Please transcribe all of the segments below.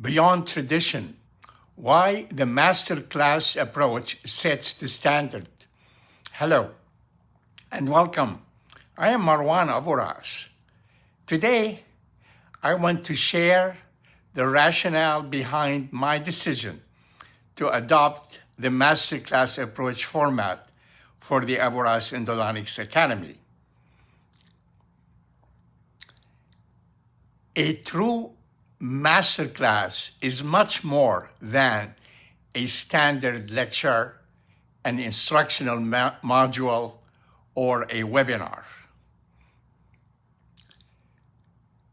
Beyond tradition, why the masterclass approach sets the standard. Hello and welcome. I am Marwan AbouRass. Today, I want to share the rationale behind my decision to adopt the masterclass approach format for the AbouRass Endodontics Academy. A true masterclass is much more than a standard lecture, an instructional module, or a webinar.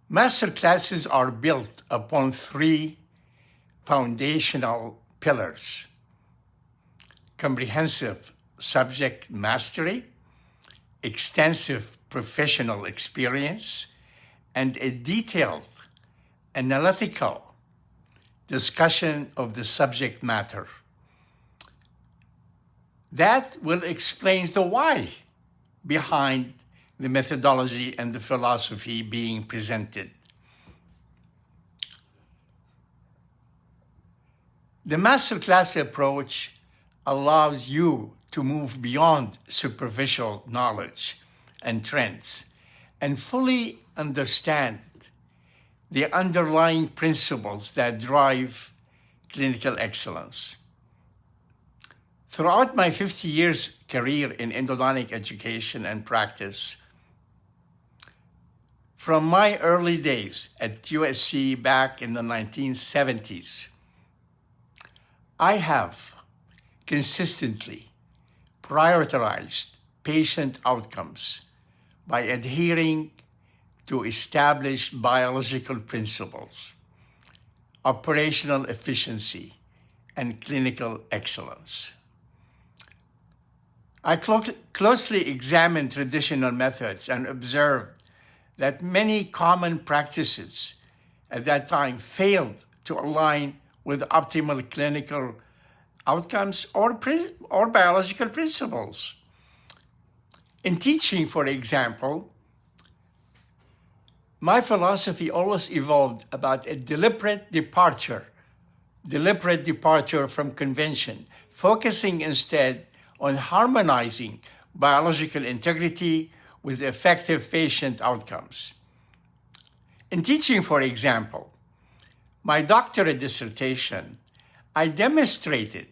Masterclasses are built upon three foundational pillars: comprehensive subject mastery, extensive professional experience, and a detailed analytical discussion of the subject matter. That will explain the why behind the methodology and the philosophy being presented. The masterclass approach allows you to move beyond superficial knowledge and trends and fully understand the underlying principles that drive clinical excellence. Throughout my 50 years career in endodontic education and practice, from my early days at USC back in the 1970s, I have consistently prioritized patient outcomes by adhering to established biological principles, operational efficiency, and clinical excellence. I closely examined traditional methods and observed that many common practices at that time failed to align with optimal clinical outcomes or biological principles. In teaching, for example, my philosophy always evolved about a deliberate departure from convention, focusing instead on harmonizing biological integrity with effective patient outcomes. In teaching, for example, my doctorate dissertation, I demonstrated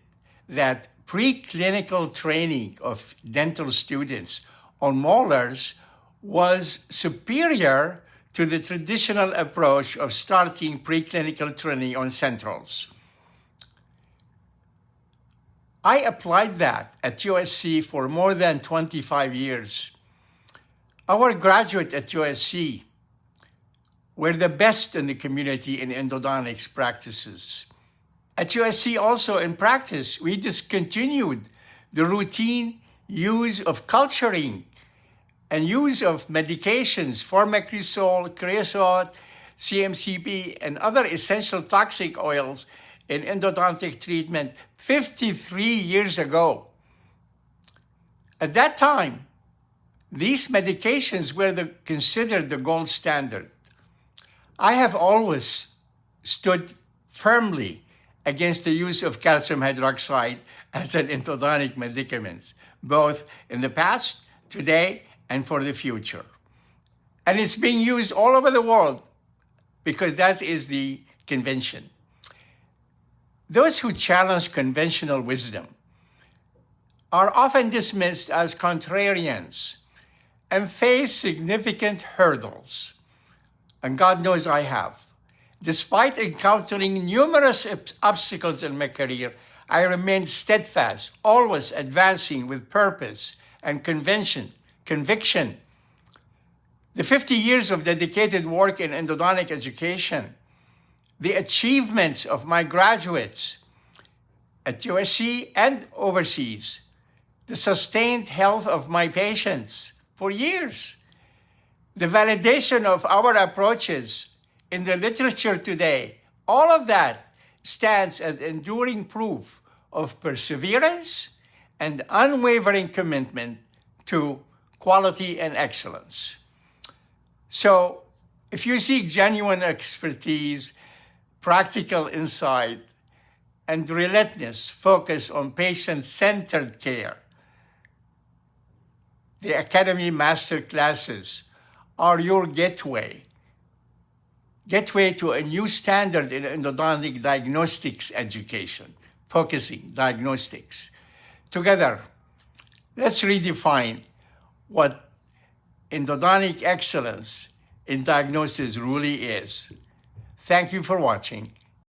that preclinical training of dental students on molars was superior to the traditional approach of starting preclinical training on centrals. I applied that at USC for more than 25 years. Our graduates at USC were the best in the community in endodontics practices. At USC also in practice, we discontinued the routine use of culturing and use of medications, formicresol, creosote, CMCP, and other essential toxic oils in endodontic treatment 53 years ago. At that time, these medications were considered the gold standard. I have always stood firmly against the use of calcium hydroxide as an endodontic medicament, both in the past, today, and for the future. And it's being used all over the world because that is the convention. Those who challenge conventional wisdom are often dismissed as contrarians and face significant hurdles. And God knows I have. Despite encountering numerous obstacles in my career, I remained steadfast, always advancing with purpose and conviction. The 50 years of dedicated work in endodontic education, the achievements of my graduates at USC and overseas, the sustained health of my patients for years, the validation of our approaches in the literature today, all of that stands as enduring proof of perseverance and unwavering commitment to quality and excellence. So if you seek genuine expertise, practical insight, and relentless focus on patient-centered care. The Academy Master Classes are your gateway to a new standard in endodontic diagnostics education, focusing diagnostics. Together, let's redefine what endodontic excellence in diagnosis really is. Thank you for watching.